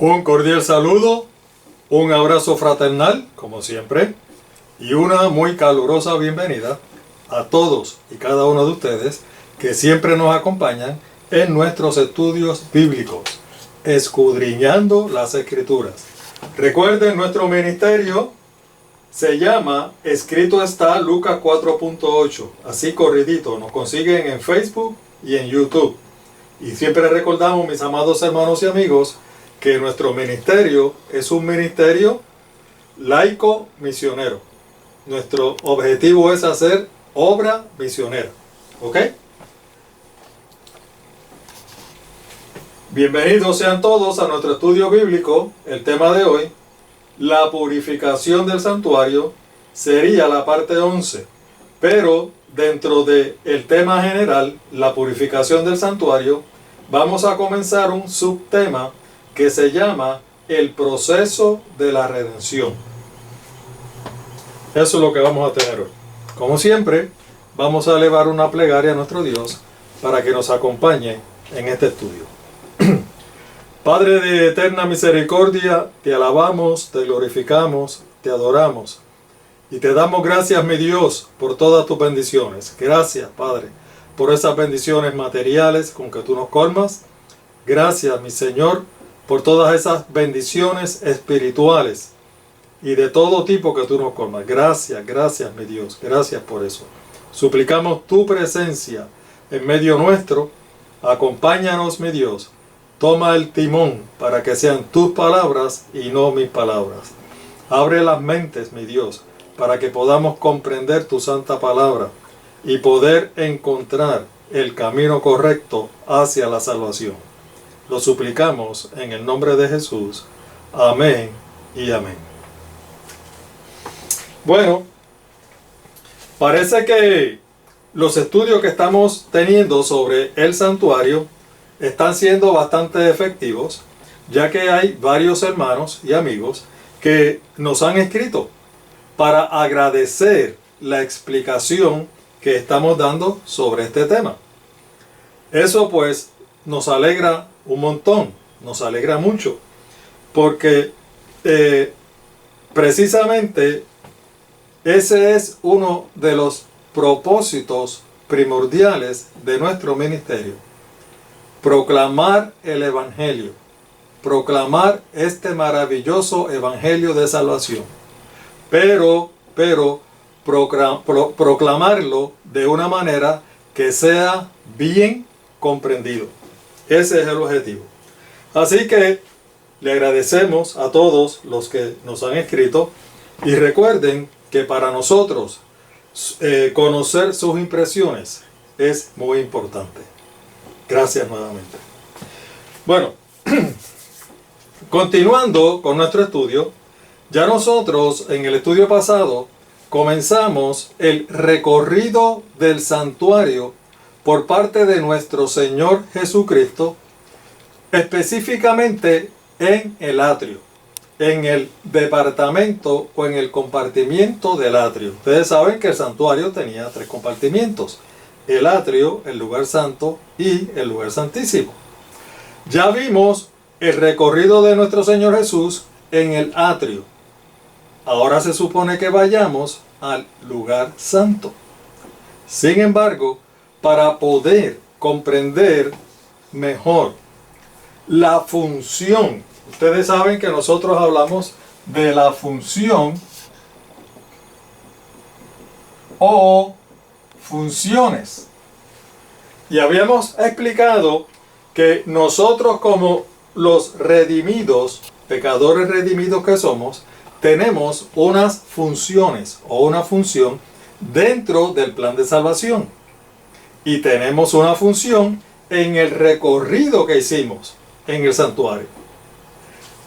Un cordial saludo, un abrazo fraternal, como siempre, y una muy calurosa bienvenida a todos y cada uno de ustedes que siempre nos acompañan en nuestros estudios bíblicos, escudriñando las Escrituras. Recuerden, nuestro ministerio se llama Escrito está Lucas 4.8, así corridito, nos consiguen en Facebook y en YouTube. Y siempre recordamos, mis amados hermanos y amigos, que nuestro ministerio es un ministerio laico misionero. Nuestro objetivo es hacer obra misionera. ¿Ok? Bienvenidos sean todos a nuestro estudio bíblico. El tema de hoy, la purificación del santuario, sería la parte 11. Pero dentro del tema general, la purificación del santuario, vamos a comenzar un subtema que se llama el proceso de la redención. Eso es lo que vamos a tener hoy. Como siempre, vamos a elevar una plegaria a nuestro Dios para que nos acompañe en este estudio. Padre de eterna misericordia, te alabamos, te glorificamos, te adoramos y te damos gracias, mi Dios, por todas tus bendiciones. Gracias, Padre, por esas bendiciones materiales con que tú nos colmas. Gracias, mi Señor, por todas esas bendiciones espirituales y de todo tipo que tú nos colmas. Gracias, gracias, mi Dios, gracias por eso. Suplicamos tu presencia en medio nuestro. Acompáñanos, mi Dios. Toma el timón para que sean tus palabras y no mis palabras. Abre las mentes, mi Dios, para que podamos comprender tu santa palabra y poder encontrar el camino correcto hacia la salvación. Lo suplicamos en el nombre de Jesús. Amén y amén. Bueno, parece que los estudios que estamos teniendo sobre el santuario están siendo bastante efectivos, ya que hay varios hermanos y amigos que nos han escrito para agradecer la explicación que estamos dando sobre este tema. Eso pues nos alegra un montón, nos alegra mucho, porque precisamente ese es uno de los propósitos primordiales de nuestro ministerio. Proclamar el Evangelio, proclamar este maravilloso Evangelio de salvación, pero proclamarlo de una manera que sea bien comprendido. Ese es el objetivo. Así que le agradecemos a todos los que nos han escrito y recuerden que para nosotros conocer sus impresiones es muy importante. Gracias nuevamente. Bueno, continuando con nuestro estudio, ya nosotros en el estudio pasado comenzamos el recorrido del santuario por parte de nuestro Señor Jesucristo, específicamente en el atrio, en el departamento o en el compartimiento del atrio. Ustedes saben que el santuario tenía 3 compartimientos: el atrio, el lugar santo y el lugar santísimo. Ya vimos el recorrido de nuestro Señor Jesús en el atrio. Ahora se supone que vayamos al lugar santo. Sin embargo, para poder comprender mejor la función, ustedes saben que nosotros hablamos de la función o funciones. Y habíamos explicado que nosotros, como los redimidos, pecadores redimidos que somos, tenemos unas funciones o una función dentro del plan de salvación. Y tenemos una función en el recorrido que hicimos en el santuario.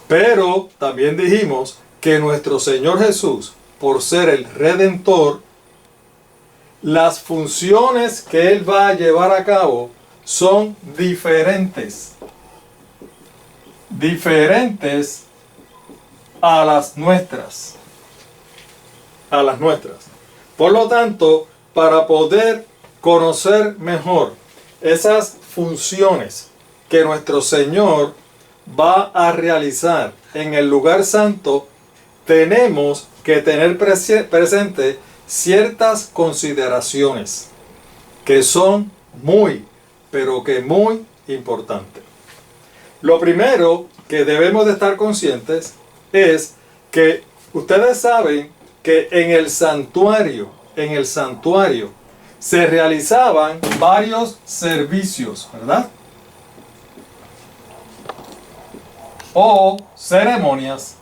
Pero también dijimos que nuestro Señor Jesús, por ser el Redentor, las funciones que Él va a llevar a cabo son diferentes. Diferentes a las nuestras. A las nuestras. Por lo tanto, para poder conocer mejor esas funciones que nuestro Señor va a realizar en el lugar santo, tenemos que tener presente ciertas consideraciones que son muy, pero que muy importantes. Lo primero que debemos de estar conscientes es que ustedes saben que en el santuario se realizaban varios servicios, ¿verdad? O ceremonias.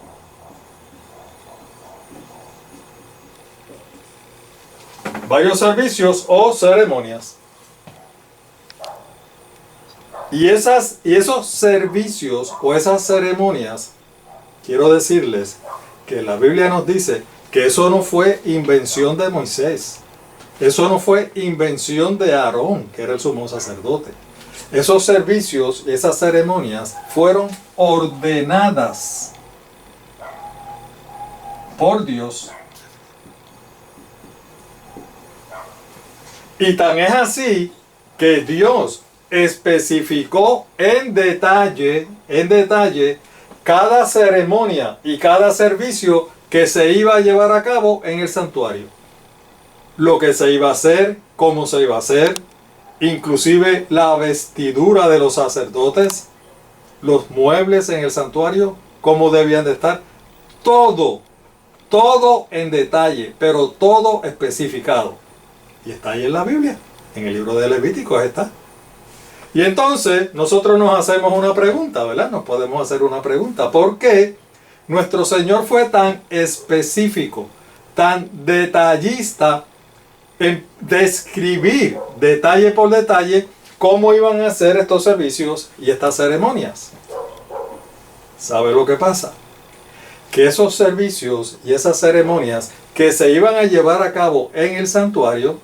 Varios servicios o ceremonias. Y esos servicios o esas ceremonias, quiero decirles que la Biblia nos dice que eso no fue invención de Moisés. Eso no fue invención de Aarón, que era el sumo sacerdote. Esos servicios y esas ceremonias fueron ordenadas por Dios. Y tan es así que Dios especificó en detalle cada ceremonia y cada servicio que se iba a llevar a cabo en el santuario. Lo que se iba a hacer, cómo se iba a hacer, inclusive la vestidura de los sacerdotes, los muebles en el santuario, cómo debían de estar, todo en detalle, pero todo especificado. Y está ahí en la Biblia, en el libro de Levítico está. Y entonces nosotros nos hacemos una pregunta, ¿verdad? Nos podemos hacer una pregunta. ¿Por qué nuestro Señor fue tan específico, tan detallista en describir detalle por detalle cómo iban a hacer estos servicios y estas ceremonias? ¿Sabe lo que pasa? Que esos servicios y esas ceremonias que se iban a llevar a cabo en el santuario,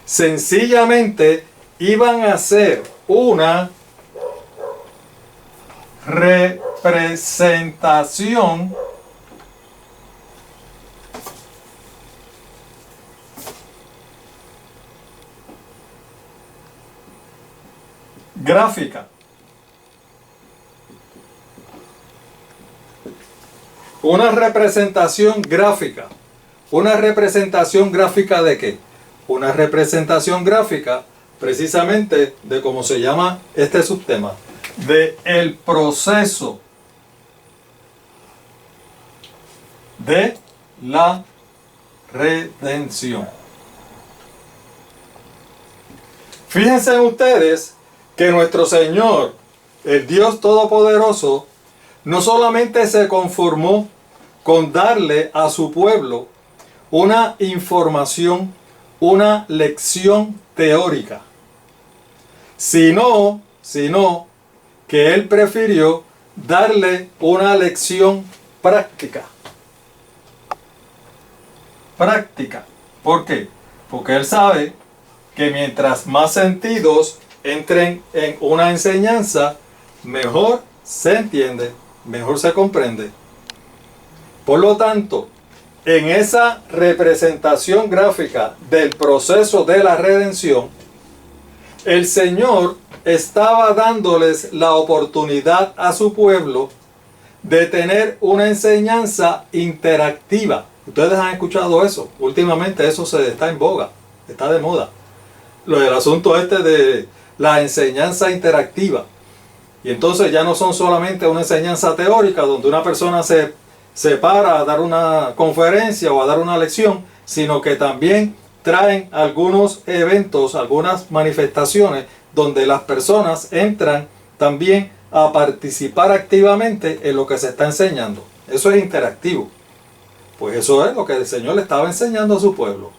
sencillamente iban a ser una representación gráfica. Una representación gráfica. ¿Una representación gráfica de qué? Una representación gráfica precisamente de cómo se llama este subtema, de el proceso de la redención. Fíjense ustedes que nuestro Señor, el Dios Todopoderoso, no solamente se conformó con darle a su pueblo una información, una lección teórica, sino que Él prefirió darle una lección práctica. Práctica. ¿Por qué? Porque Él sabe que mientras más sentidos entren en una enseñanza, mejor se entiende, mejor se comprende. Por lo tanto, en esa representación gráfica del proceso de la redención, el Señor estaba dándoles la oportunidad a su pueblo de tener una enseñanza interactiva. Ustedes han escuchado eso. Últimamente eso está en boga, está de moda. Lo del asunto de la enseñanza interactiva. Y entonces ya no son solamente una enseñanza teórica donde una persona se para a dar una conferencia o a dar una lección, sino que también traen algunos eventos, algunas manifestaciones donde las personas entran también a participar activamente en lo que se está enseñando. Eso es interactivo. Pues eso es lo que el Señor le estaba enseñando a su pueblo.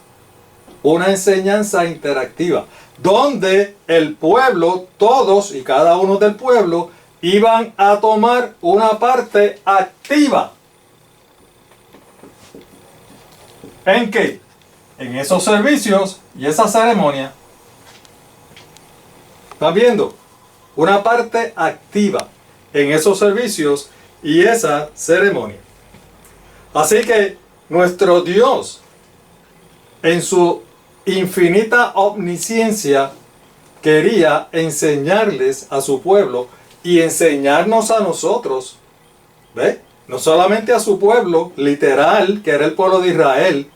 Una enseñanza interactiva, donde el pueblo, todos y cada uno del pueblo, iban a tomar una parte activa. ¿En qué? En esos servicios y esa ceremonia. ¿Están viendo? Una parte activa en esos servicios y esa ceremonia. Así que nuestro Dios, en su infinita omnisciencia, quería enseñarles a su pueblo y enseñarnos a nosotros, ¿ve? No solamente a su pueblo literal, que era el pueblo de Israel,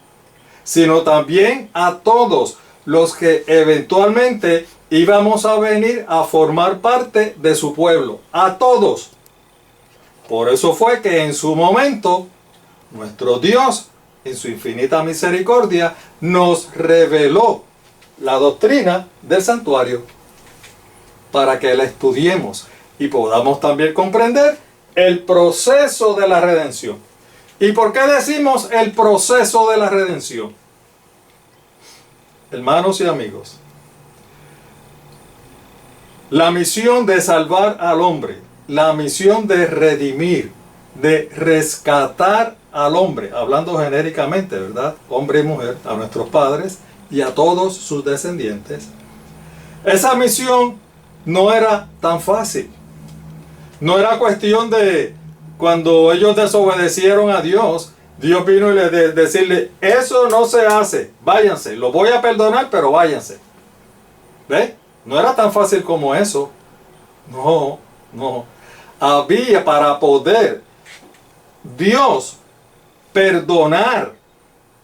sino también a todos los que eventualmente íbamos a venir a formar parte de su pueblo, a todos. Por eso fue que en su momento, nuestro Dios, en su infinita misericordia, nos reveló la doctrina del santuario para que la estudiemos y podamos también comprender el proceso de la redención. ¿Y por qué decimos el proceso de la redención? Hermanos y amigos, la misión de salvar al hombre, la misión de redimir, de rescatar al hombre, hablando genéricamente, ¿verdad? Hombre y mujer, a nuestros padres y a todos sus descendientes. Esa misión no era tan fácil. No era cuestión de cuando ellos desobedecieron a Dios, Dios vino y decirle, eso no se hace, váyanse, lo voy a perdonar, pero váyanse. ¿Ve? No era tan fácil como eso. No, no. Había para poder Dios perdonar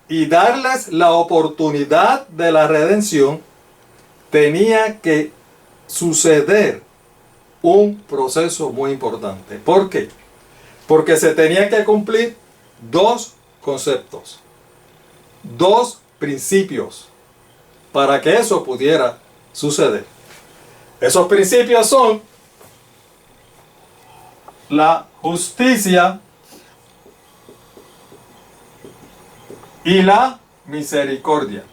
y darles la oportunidad de la redención, tenía que suceder un proceso muy importante. ¿Por qué? Porque se tenía que cumplir dos conceptos, dos principios para que eso pudiera suceder. Esos principios son la justicia y la misericordia.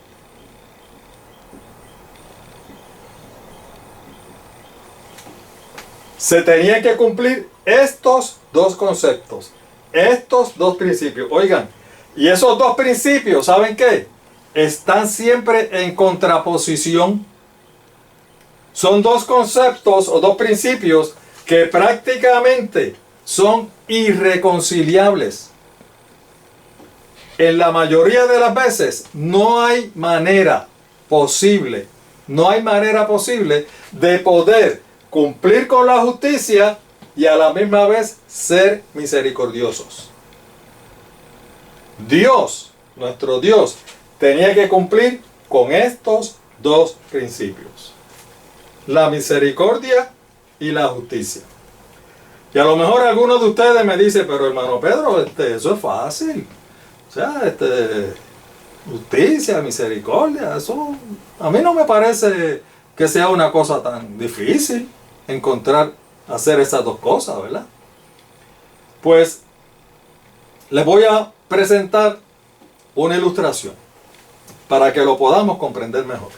Se tenía que cumplir estos dos conceptos, estos dos principios. Oigan, y esos dos principios, ¿saben qué? Están siempre en contraposición. Son dos conceptos o dos principios que prácticamente son irreconciliables. En la mayoría de las veces no hay manera posible, de poder cumplir con la justicia y a la misma vez ser misericordiosos. Dios, nuestro Dios, tenía que cumplir con estos dos principios: la misericordia y la justicia. Y a lo mejor algunos de ustedes me dicen, pero hermano Pedro, eso es fácil. O sea, justicia, misericordia, eso a mí no me parece que sea una cosa tan difícil hacer esas dos cosas, ¿verdad? Pues les voy a presentar una ilustración para que lo podamos comprender mejor.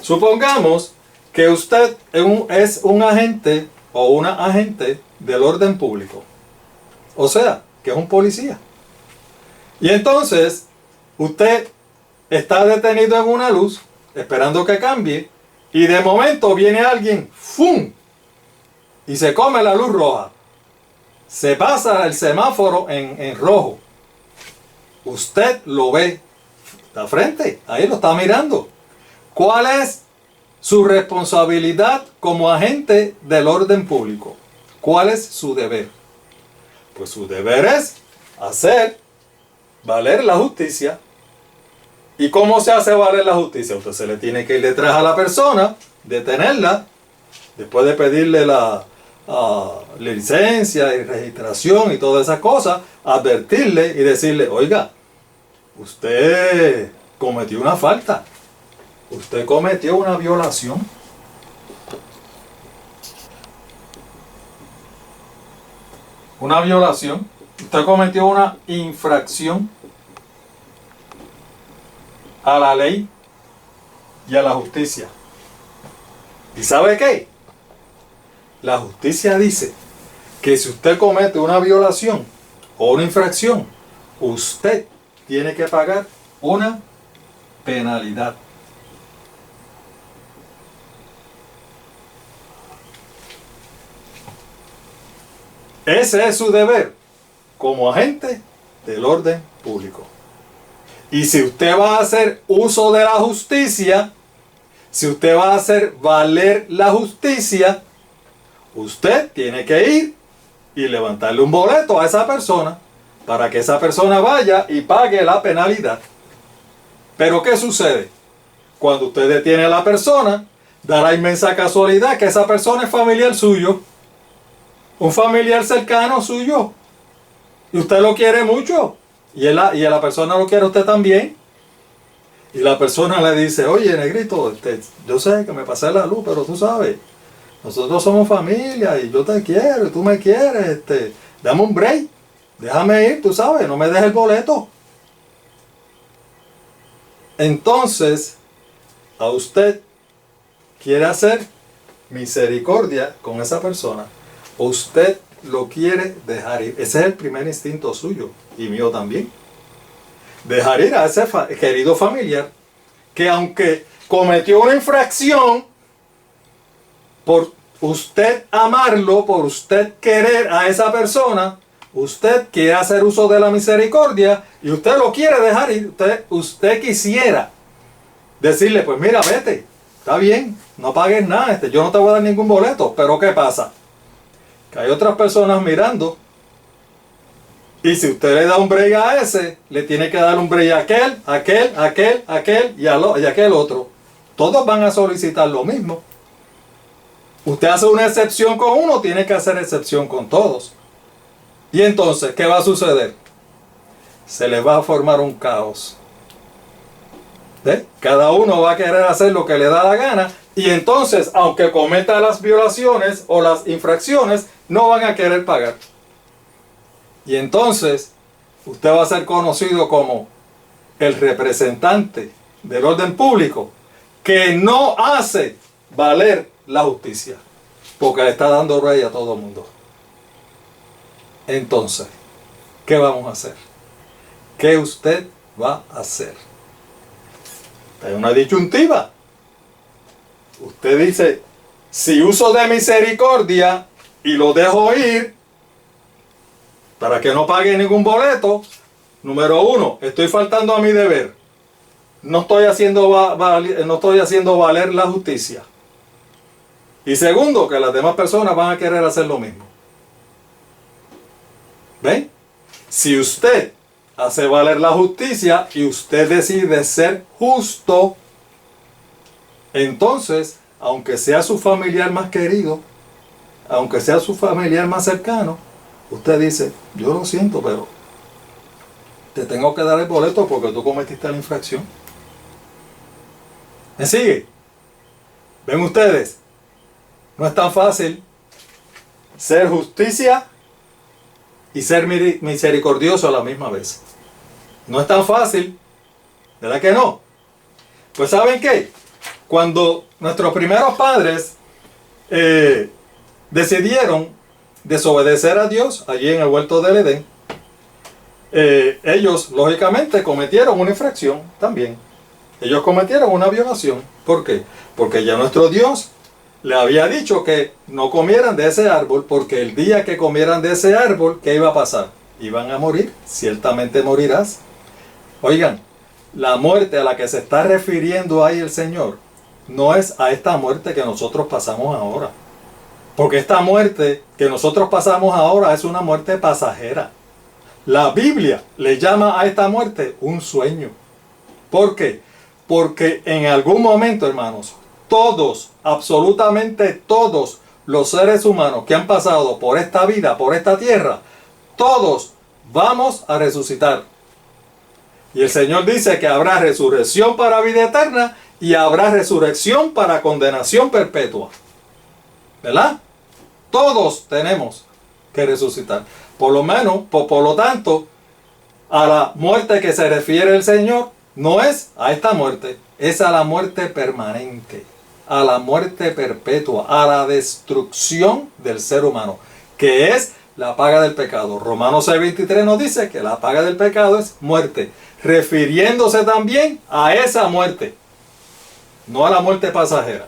Supongamos que usted es un agente o una agente del orden público, o sea, que es un policía. Y entonces usted está detenido en una luz esperando que cambie y de momento viene alguien, ¡fum!, y se come la luz roja. Se pasa el semáforo en rojo. Usted lo ve, está frente, ahí lo está mirando. ¿Cuál es su responsabilidad como agente del orden público? ¿Cuál es su deber? Pues su deber es hacer valer la justicia. ¿Y cómo se hace valer la justicia? Usted se le tiene que ir detrás a la persona, detenerla, después de pedirle la licencia y registración y todas esas cosas, advertirle y decirle, oiga, usted cometió una falta, usted cometió una violación. Una violación, usted cometió una infracción a la ley y a la justicia. ¿Y sabe qué? La justicia dice que si usted comete una violación o una infracción, usted tiene que pagar una penalidad. Ese es su deber como agente del orden público. Y si usted va a hacer uso de la justicia, si usted va a hacer valer la justicia, usted tiene que ir y levantarle un boleto a esa persona para que esa persona vaya y pague la penalidad. Pero ¿qué sucede? Cuando usted detiene a la persona, da la inmensa casualidad que esa persona es familiar suyo, un familiar cercano suyo, y usted lo quiere mucho, y la persona lo quiere a usted también. Y la persona le dice, oye, negrito, yo sé que me pasé la luz, pero tú sabes, nosotros somos familia y yo te quiero y tú me quieres, dame un break, déjame ir, tú sabes, no me dejes el boleto. Entonces, a usted quiere hacer misericordia con esa persona, o usted lo quiere dejar ir. Ese es el primer instinto suyo y mío también. Dejar ir a ese querido familiar que, aunque cometió una infracción, por usted amarlo, por usted querer a esa persona, usted quiere hacer uso de la misericordia y usted lo quiere dejar ir. Usted quisiera decirle, pues mira, vete, está bien, no pagues nada, yo no te voy a dar ningún boleto. Pero ¿qué pasa? Que hay otras personas mirando, y si usted le da un break a ese, le tiene que dar un break a aquel y a aquel otro. Todos van a solicitar lo mismo. Usted hace una excepción con uno, tiene que hacer excepción con todos. Y entonces, ¿qué va a suceder? Se les va a formar un caos. ¿Ve? Cada uno va a querer hacer lo que le da la gana, y entonces, aunque cometa las violaciones o las infracciones, no van a querer pagar. Y entonces, usted va a ser conocido como el representante del orden público que no hace valer la justicia, porque le está dando rey a todo el mundo. Entonces, ¿qué vamos a hacer? ¿Qué usted va a hacer? Hay una disyuntiva. Usted dice, si uso de misericordia y lo dejo ir para que no pague ningún boleto, número uno, estoy faltando a mi deber. No estoy haciendo valer la justicia. Y segundo, que las demás personas van a querer hacer lo mismo. ¿Ven? Si usted hace valer la justicia y usted decide ser justo, entonces, aunque sea su familiar más querido, aunque sea su familiar más cercano, usted dice, yo lo siento, pero te tengo que dar el boleto porque tú cometiste la infracción. ¿Me sigue? ¿Ven ustedes? No es tan fácil ser justicia y ser misericordioso a la misma vez. No es tan fácil, ¿verdad que no? Pues ¿saben qué? Cuando nuestros primeros padres decidieron desobedecer a Dios allí en el huerto del Edén, ellos lógicamente cometieron una infracción también. Ellos cometieron una violación. ¿Por qué? Porque ya nuestro Dios le había dicho que no comieran de ese árbol, porque el día que comieran de ese árbol, ¿qué iba a pasar? Iban a morir, ciertamente morirás. Oigan, la muerte a la que se está refiriendo ahí el Señor no es a esta muerte que nosotros pasamos ahora. Porque esta muerte que nosotros pasamos ahora es una muerte pasajera. La Biblia le llama a esta muerte un sueño. ¿Por qué? Porque en algún momento, hermanos, todos, absolutamente todos los seres humanos que han pasado por esta vida, por esta tierra, todos vamos a resucitar. Y el Señor dice que habrá resurrección para vida eterna y habrá resurrección para condenación perpetua. ¿Verdad? Todos tenemos que resucitar. Por lo tanto, a la muerte que se refiere el Señor no es a esta muerte, es a la muerte permanente, a la muerte perpetua, a la destrucción del ser humano, que es la paga del pecado. Romanos 6:23 nos dice que la paga del pecado es muerte, refiriéndose también a esa muerte, no a la muerte pasajera.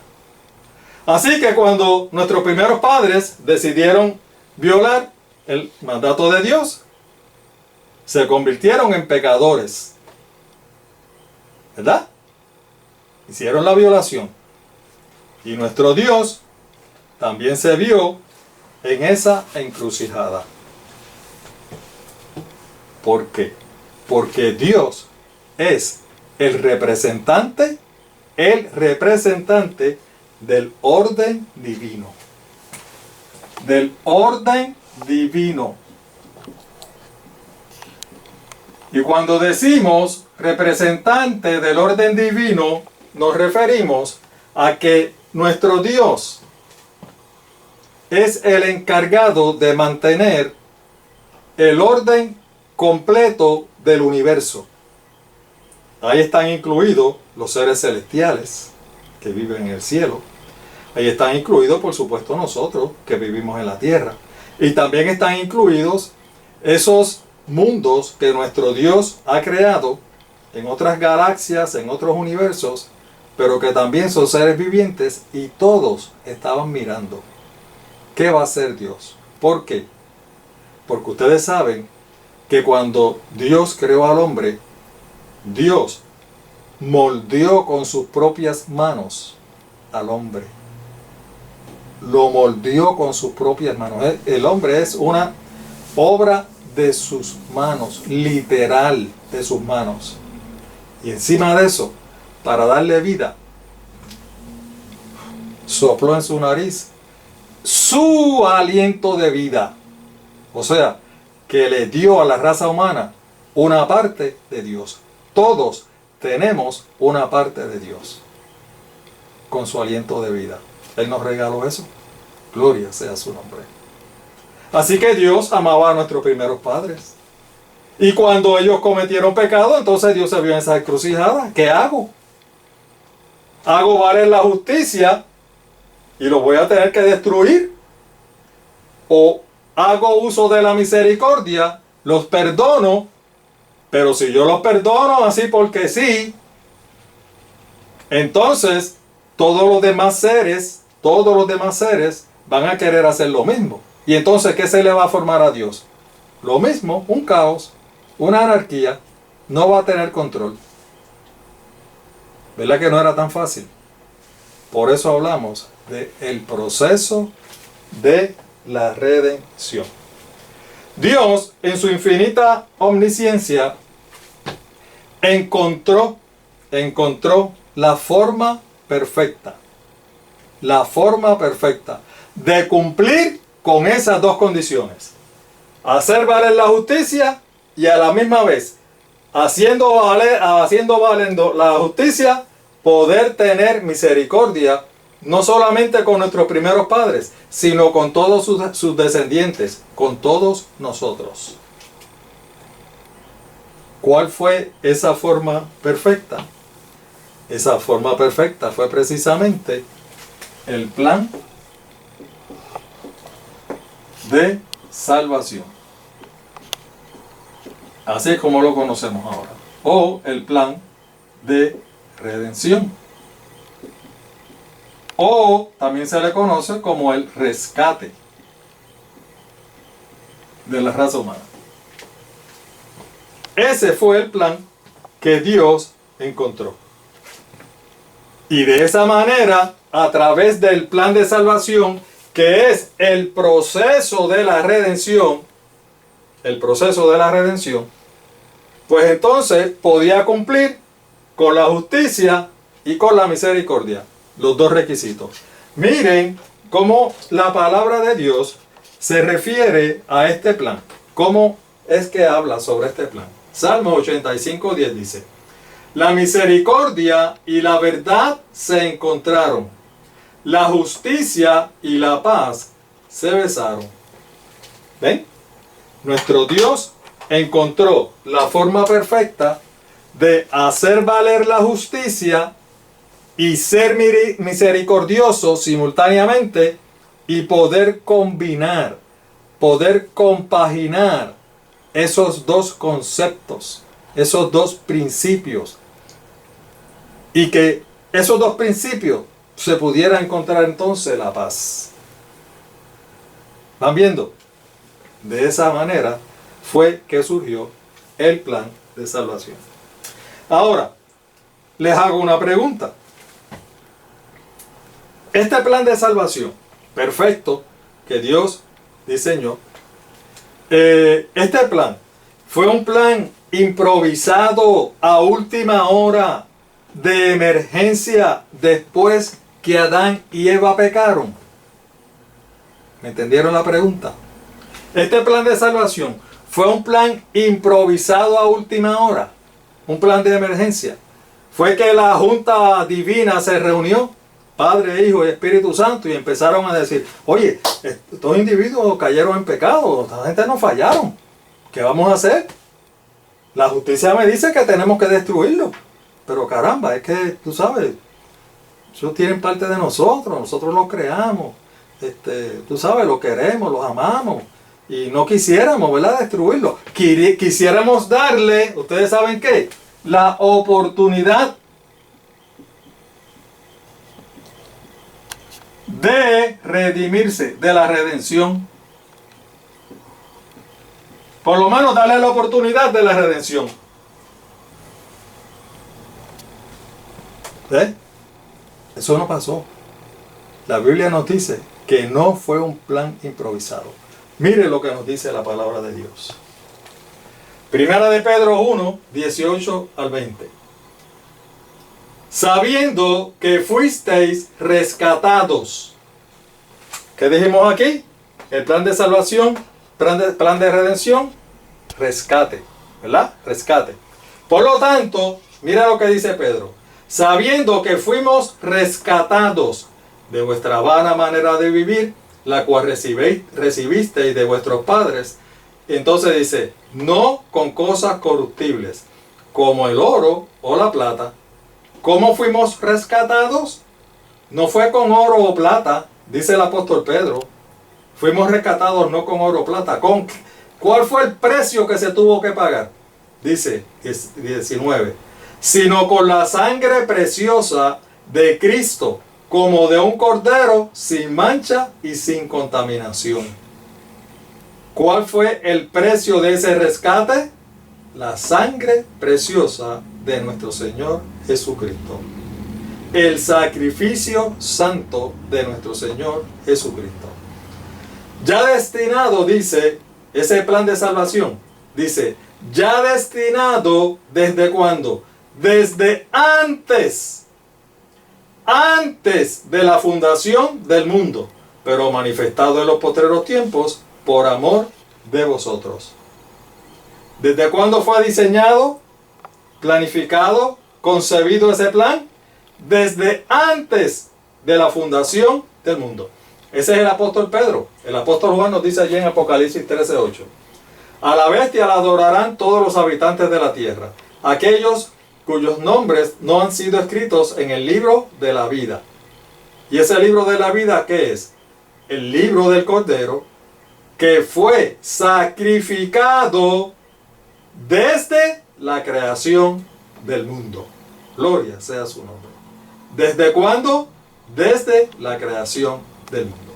Así que cuando nuestros primeros padres decidieron violar el mandato de Dios, se convirtieron en pecadores. ¿Verdad? Hicieron la violación. Y nuestro Dios también se vio en esa encrucijada. ¿Por qué? Porque Dios es el representante del orden divino. Del orden divino. Y cuando decimos representante del orden divino, nos referimos a que nuestro Dios es el encargado de mantener el orden completo del universo. Ahí están incluidos los seres celestiales que viven en el cielo. Ahí están incluidos, por supuesto, nosotros que vivimos en la tierra. Y también están incluidos esos mundos que nuestro Dios ha creado en otras galaxias, en otros universos, pero que también son seres vivientes y todos estaban mirando. ¿Qué va a hacer Dios? ¿Por qué? Porque ustedes saben que cuando Dios creó al hombre, Dios moldeó con sus propias manos al hombre. Lo moldeó con sus propias manos. El hombre es una obra de sus manos, literal de sus manos. Y encima de eso, para darle vida, sopló en su nariz su aliento de vida. O sea, que le dio a la raza humana una parte de Dios. Todos tenemos una parte de Dios con su aliento de vida. Él nos regaló eso. Gloria sea su nombre. Así que Dios amaba a nuestros primeros padres. Y cuando ellos cometieron pecado, entonces Dios se vio en esa encrucijada. ¿Qué hago? ¿Hago valer la justicia y los voy a tener que destruir? ¿O hago uso de la misericordia, los perdono, pero si yo los perdono así porque sí, entonces todos los demás seres van a querer hacer lo mismo? Y entonces, ¿qué se le va a formar a Dios? Lo mismo, un caos, una anarquía, no va a tener control. ¿Verdad que no era tan fácil? Por eso hablamos del proceso de la redención. Dios, en su infinita omnisciencia, encontró la forma perfecta de cumplir con esas dos condiciones: hacer valer la justicia y a la misma vez, haciendo valiendo la justicia, poder tener misericordia, no solamente con nuestros primeros padres, sino con todos sus descendientes, con todos nosotros. ¿Cuál fue esa forma perfecta? Esa forma perfecta fue precisamente el plan de salvación, así como lo conocemos ahora, o el plan de redención, o también se le conoce como el rescate de la raza humana. Ese fue el plan que Dios encontró. Y de esa manera, a través del plan de salvación, que es el proceso de la redención, pues entonces podía cumplir con la justicia y con la misericordia, los dos requisitos. Miren cómo la palabra de Dios se refiere a este plan. ¿Cómo es que habla sobre este plan? Salmo 85:10 dice: la misericordia y la verdad se encontraron, la justicia y la paz se besaron. ¿Ven? Nuestro Dios encontró la forma perfecta de hacer valer la justicia y ser misericordioso simultáneamente, y poder combinar, poder compaginar esos dos conceptos, esos dos principios, y que esos dos principios se pudiera encontrar entonces la paz. ¿Van viendo? De esa manera fue que surgió el plan de salvación. Ahora, les hago una pregunta. Este plan de salvación perfecto que Dios diseñó. Este plan fue un plan improvisado a última hora de emergencia después que Adán y Eva pecaron. ¿Me entendieron la pregunta? Este plan de salvación fue un plan improvisado a última hora, un plan de emergencia. Fue que la junta divina se reunió, Padre, Hijo y Espíritu Santo, y empezaron a decir, oye, estos individuos cayeron en pecado, esta gente no fallaron, ¿qué vamos a hacer? La justicia me dice que tenemos que destruirlo, pero caramba, es que, tú sabes, ellos tienen parte de nosotros los creamos, tú sabes, los queremos, los amamos, y no quisiéramos, ¿verdad?, destruirlo. Quisiéramos darle, ¿ustedes saben qué? La oportunidad de redimirse, de la redención. Por lo menos darle la oportunidad de la redención. ¿Eh? Eso no pasó. La Biblia nos dice que no fue un plan improvisado. Mire lo que nos dice la palabra de Dios. Primera de Pedro 1, 18 al 20. Sabiendo que fuisteis rescatados. ¿Qué dijimos aquí? El plan de salvación, plan de redención, rescate, ¿verdad? Rescate. Por lo tanto, mira lo que dice Pedro. Sabiendo que fuimos rescatados de vuestra vana manera de vivir, la cual recibisteis de vuestros padres. Entonces dice, no con cosas corruptibles, como el oro o la plata. ¿Cómo fuimos rescatados? No fue con oro o plata, dice el apóstol Pedro. Fuimos rescatados no con oro o plata. ¿Cuál fue el precio que se tuvo que pagar? Dice 19. Sino con la sangre preciosa de Cristo, como de un cordero sin mancha y sin contaminación. ¿Cuál fue el precio de ese rescate? La sangre preciosa de nuestro Señor Jesucristo. El sacrificio santo de nuestro Señor Jesucristo. Ya destinado, dice, ese plan de salvación, dice, ya destinado, ¿desde cuándo? Desde antes de la fundación del mundo, pero manifestado en los postreros tiempos por amor de vosotros. ¿Desde cuándo fue diseñado, planificado, concebido ese plan? Desde antes de la fundación del mundo. Ese es el apóstol Pedro. El apóstol Juan nos dice allí en Apocalipsis 13:8. A la bestia la adorarán todos los habitantes de la tierra, aquellos cuyos nombres no han sido escritos en el libro de la vida. ¿Y ese libro de la vida qué es? El libro del Cordero, que fue sacrificado desde la creación del mundo. Gloria sea su nombre. ¿Desde cuándo? Desde la creación del mundo.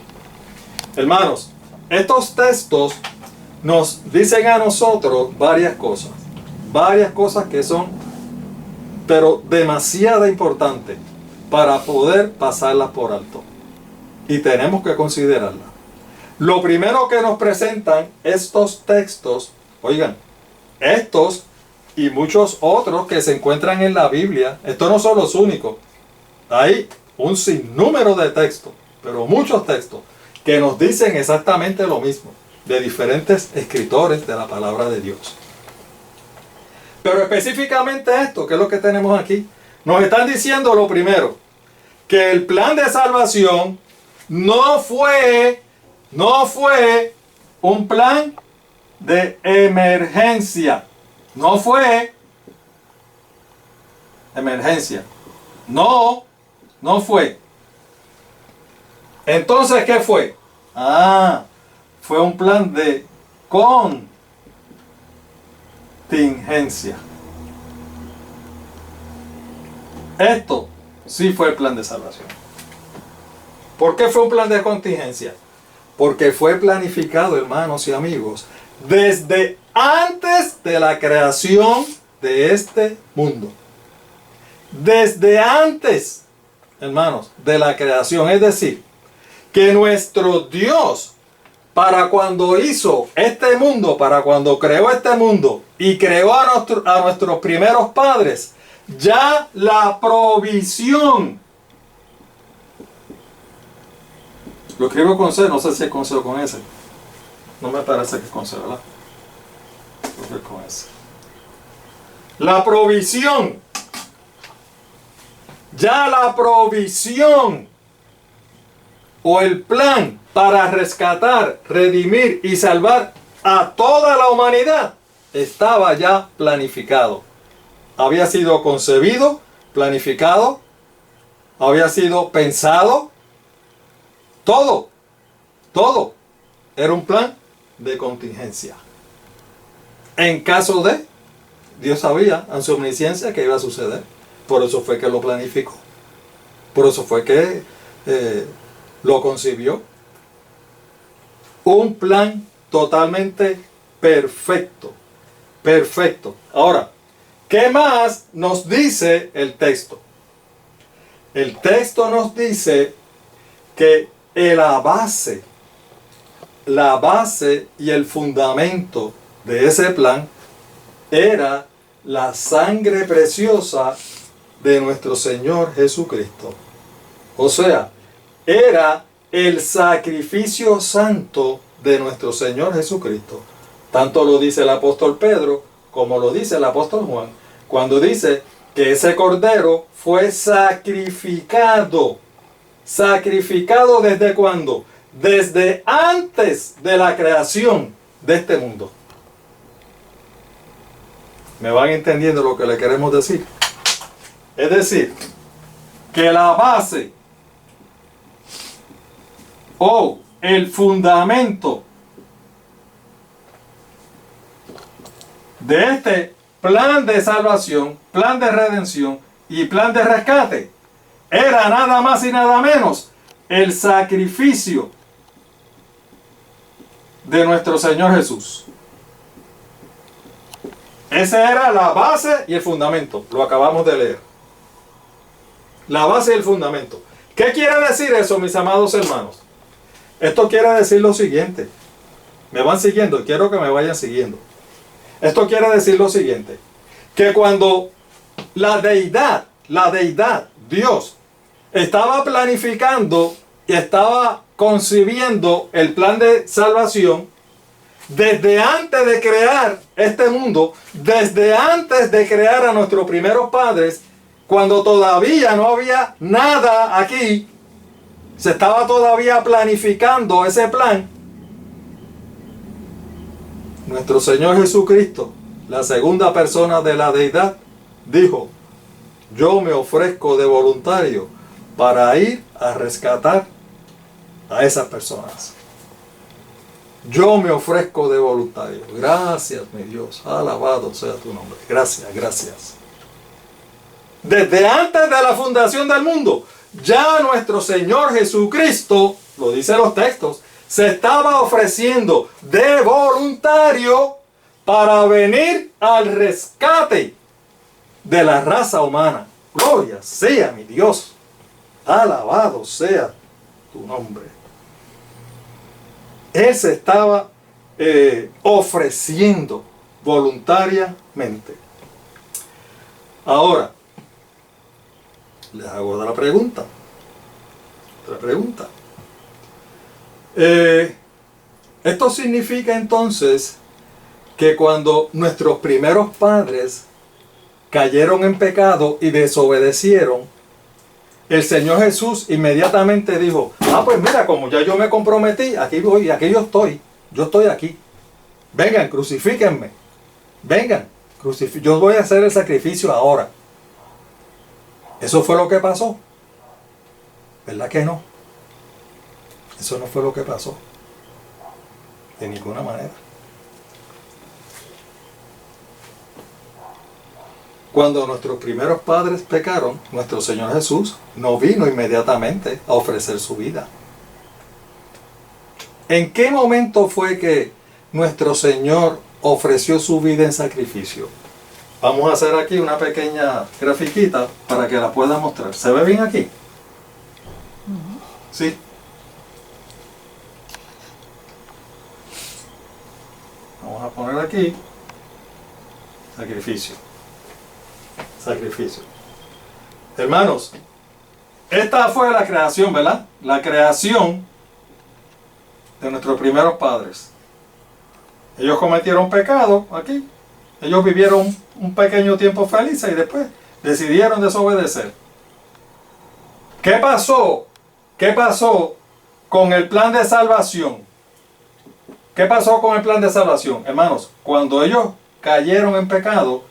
Hermanos, estos textos nos dicen a nosotros varias cosas que son, pero demasiado importantes para poder pasarlas por alto. Y tenemos que considerarlas. Lo primero que nos presentan estos textos, oigan, estos y muchos otros que se encuentran en la Biblia, estos no son los únicos. Hay un sinnúmero de textos, pero muchos textos, que nos dicen exactamente lo mismo, de diferentes escritores de la palabra de Dios. Pero específicamente esto, que es lo que tenemos aquí, nos están diciendo lo primero, que el plan de salvación no fue un plan de emergencia. No fue emergencia. No fue. Entonces, ¿qué fue? Fue un plan de contingencia. Esto sí fue el plan de salvación. ¿Por qué fue un plan de contingencia? Porque fue planificado, hermanos y amigos, desde antes de la creación de este mundo. Desde antes, hermanos, de la creación. Es decir, que nuestro Dios, para cuando hizo este mundo, para cuando creó este mundo y creó a nuestros primeros padres, ya la provisión. Lo escribo con C, no sé si es con C o con S. No me parece que es con C, ¿verdad? Creo que es con S. La provisión. Ya la provisión o el plan para rescatar, redimir y salvar a toda la humanidad estaba ya planificado. Había sido concebido, planificado, había sido pensado. Todo era un plan de contingencia. En caso de, Dios sabía en su omnisciencia que iba a suceder. Por eso fue que lo planificó. Por eso fue que lo concibió. Un plan totalmente perfecto. Perfecto. Ahora, ¿qué más nos dice el texto? El texto nos dice que la base y el fundamento de ese plan era la sangre preciosa de nuestro Señor Jesucristo. O sea, era el sacrificio santo de nuestro Señor Jesucristo. Tanto lo dice el apóstol Pedro como lo dice el apóstol Juan, cuando dice que ese cordero fue sacrificado. ¿Sacrificado desde cuándo? Desde antes de la creación de este mundo. ¿Me van entendiendo lo que le queremos decir? Es decir, que la base o el fundamento de este plan de salvación, plan de redención y plan de rescate era nada más y nada menos el sacrificio de nuestro Señor Jesús. Esa era la base y el fundamento. Lo acabamos de leer. La base y el fundamento. ¿Qué quiere decir eso, mis amados hermanos? Esto quiere decir lo siguiente. ¿Me van siguiendo? Quiero que me vayan siguiendo. Esto quiere decir lo siguiente. Que cuando la deidad, Dios, estaba planificando y estaba concibiendo el plan de salvación, desde antes de crear este mundo, desde antes de crear a nuestros primeros padres, cuando todavía no había nada aquí, se estaba todavía planificando ese plan, nuestro Señor Jesucristo, la segunda persona de la deidad, dijo: yo me ofrezco de voluntario para ir a rescatar a esas personas. Yo me ofrezco de voluntario. Gracias, mi Dios. Alabado sea tu nombre. Gracias, gracias. Desde antes de la fundación del mundo, ya nuestro Señor Jesucristo, lo dicen los textos, se estaba ofreciendo de voluntario para venir al rescate de la raza humana. Gloria sea mi Dios. Alabado sea tu nombre. Él se estaba ofreciendo voluntariamente. Ahora, les hago otra pregunta. Esto significa entonces que cuando nuestros primeros padres cayeron en pecado y desobedecieron, el Señor Jesús inmediatamente dijo: pues mira, como ya yo me comprometí, aquí voy, aquí yo estoy aquí. Vengan, crucifíquenme. Vengan, yo voy a hacer el sacrificio ahora. ¿Eso fue lo que pasó? ¿Verdad que no? Eso no fue lo que pasó. De ninguna manera. Cuando nuestros primeros padres pecaron, nuestro Señor Jesús no vino inmediatamente a ofrecer su vida. ¿En qué momento fue que nuestro Señor ofreció su vida en sacrificio? Vamos a hacer aquí una pequeña grafiquita para que la pueda mostrar. ¿Se ve bien aquí? Sí. por aquí. Sacrificio. Sacrificio. Hermanos, esta fue la creación, ¿verdad? La creación de nuestros primeros padres. Ellos cometieron pecado aquí. Ellos vivieron un pequeño tiempo felices y después decidieron desobedecer. ¿Qué pasó? ¿Qué pasó con el plan de salvación? ¿Qué pasó con el plan de salvación? Hermanos, cuando ellos cayeron en pecado,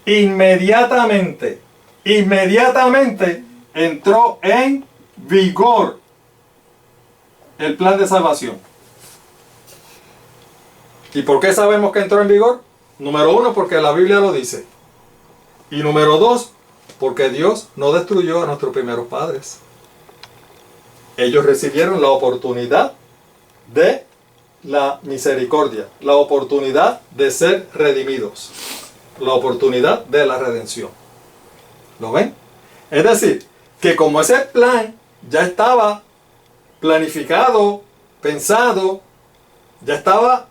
inmediatamente entró en vigor el plan de salvación. ¿Y por qué sabemos que entró en vigor? Número 1, porque la Biblia lo dice. Y número 2, porque Dios no destruyó a nuestros primeros padres. Ellos recibieron la oportunidad de la misericordia, la oportunidad de ser redimidos, la oportunidad de la redención. ¿Lo ven? Es decir, que como ese plan ya estaba planificado, pensado, ya estaba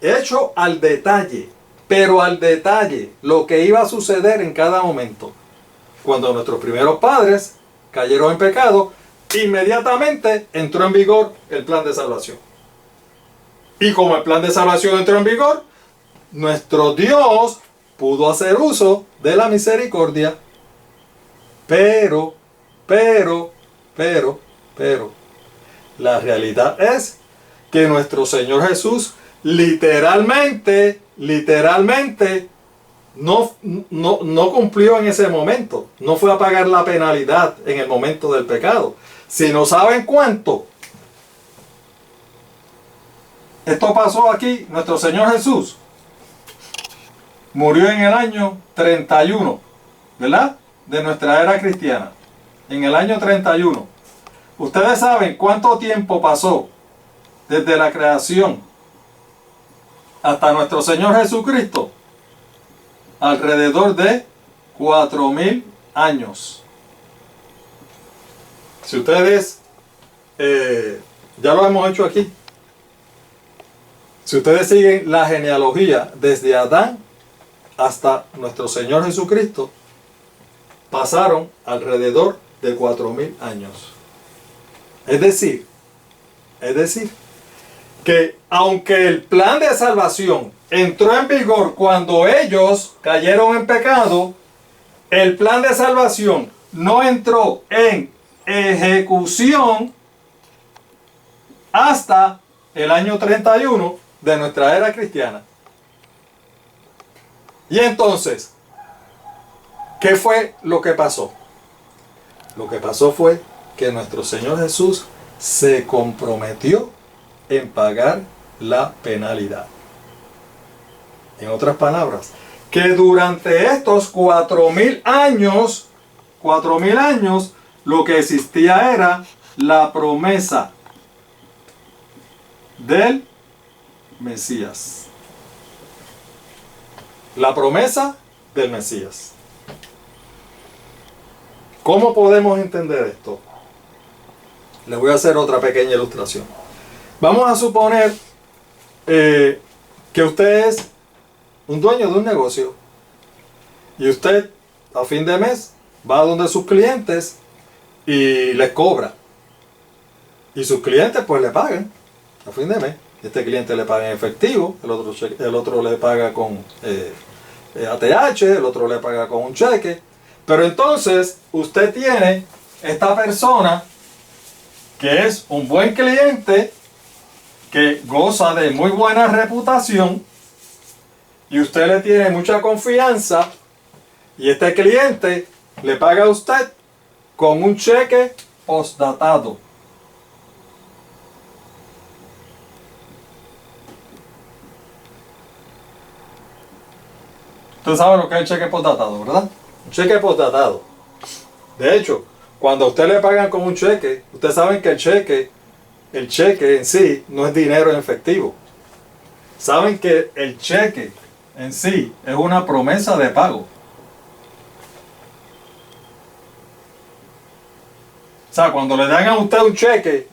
hecho al detalle, pero al detalle, lo que iba a suceder en cada momento. Cuando nuestros primeros padres cayeron en pecado, inmediatamente entró en vigor el plan de salvación. Y como el plan de salvación entró en vigor, nuestro Dios pudo hacer uso de la misericordia. Pero, la realidad es que nuestro Señor Jesús literalmente no cumplió en ese momento. No fue a pagar la penalidad en el momento del pecado. Si no saben cuánto. Esto pasó aquí, nuestro Señor Jesús murió en el año 31, ¿verdad? De nuestra era cristiana. En el año 31. ¿Ustedes saben cuánto tiempo pasó desde la creación hasta nuestro Señor Jesucristo? Alrededor de 4000 años. Si ustedes, ya lo hemos hecho aquí, si ustedes siguen la genealogía desde Adán hasta nuestro Señor Jesucristo, pasaron alrededor de 4000 años. Es decir, que aunque el plan de salvación entró en vigor cuando ellos cayeron en pecado, el plan de salvación no entró en ejecución hasta el año 31 de nuestra era cristiana. Y entonces, ¿qué fue lo que pasó? Lo que pasó fue que nuestro Señor Jesús se comprometió en pagar la penalidad. En otras palabras, que durante estos 4000 años, lo que existía era la promesa del Mesías. La promesa del Mesías. ¿Cómo podemos entender esto? Les voy a hacer otra pequeña ilustración. Vamos a suponer que usted es un dueño de un negocio y usted a fin de mes va a donde sus clientes y les cobra. Y sus clientes pues le pagan a fin de mes. Este cliente le paga en efectivo, el otro le paga con ATH, el otro le paga con un cheque. Pero entonces usted tiene esta persona que es un buen cliente, que goza de muy buena reputación, y usted le tiene mucha confianza, y este cliente le paga a usted con un cheque postdatado. Usted sabe lo que es el cheque postdatado, ¿verdad? Un cheque postdatado. De hecho, cuando a usted le pagan con un cheque, ustedes saben que el cheque en sí no es dinero en efectivo. Saben que el cheque en sí es una promesa de pago. O sea, cuando le dan a usted un cheque,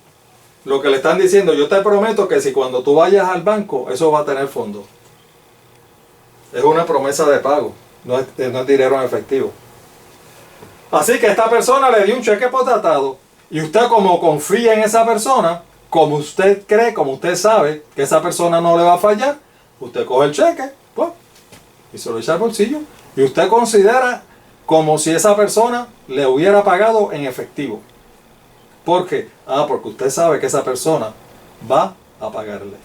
lo que le están diciendo, yo te prometo que si cuando tú vayas al banco, eso va a tener fondo. Es una promesa de pago, no es dinero en efectivo. Así que esta persona le dio un cheque postdatado y usted, como confía en esa persona, como usted cree, como usted sabe que esa persona no le va a fallar, usted coge el cheque, pues, y se lo echa al bolsillo, y usted considera como si esa persona le hubiera pagado en efectivo. ¿Por qué? Porque usted sabe que esa persona va a pagarle.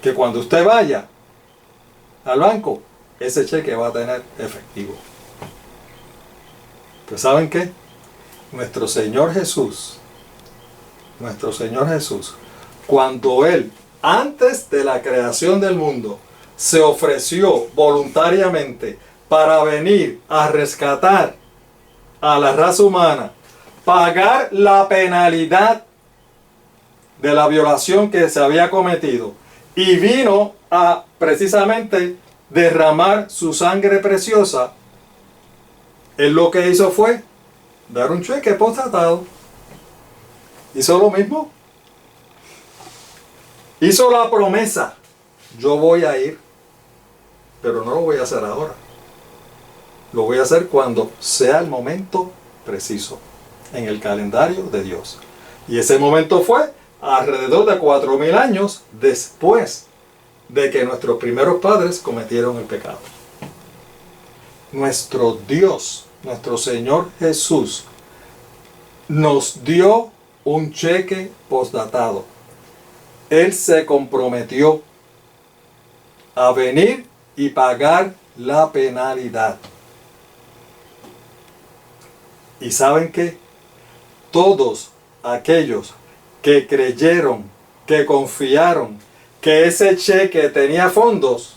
Que cuando usted vaya al banco, ese cheque va a tener efectivo. Pues ¿saben qué? Nuestro Señor Jesús, cuando Él, antes de la creación del mundo, se ofreció voluntariamente para venir a rescatar a la raza humana, pagar la penalidad de la violación que se había cometido, y vino a precisamente derramar su sangre preciosa, Él lo que hizo fue dar un cheque postdatado. Hizo lo mismo. Hizo la promesa: yo voy a ir, pero no lo voy a hacer ahora. Lo voy a hacer cuando sea el momento preciso, en el calendario de Dios. Y ese momento fue alrededor de 4000 años después de que nuestros primeros padres cometieron el pecado. Nuestro Dios, nuestro Señor Jesús, nos dio un cheque postdatado. Él se comprometió a venir y pagar la penalidad. ¿Y saben qué? Todos aquellos que creyeron, que confiaron que ese cheque tenía fondos,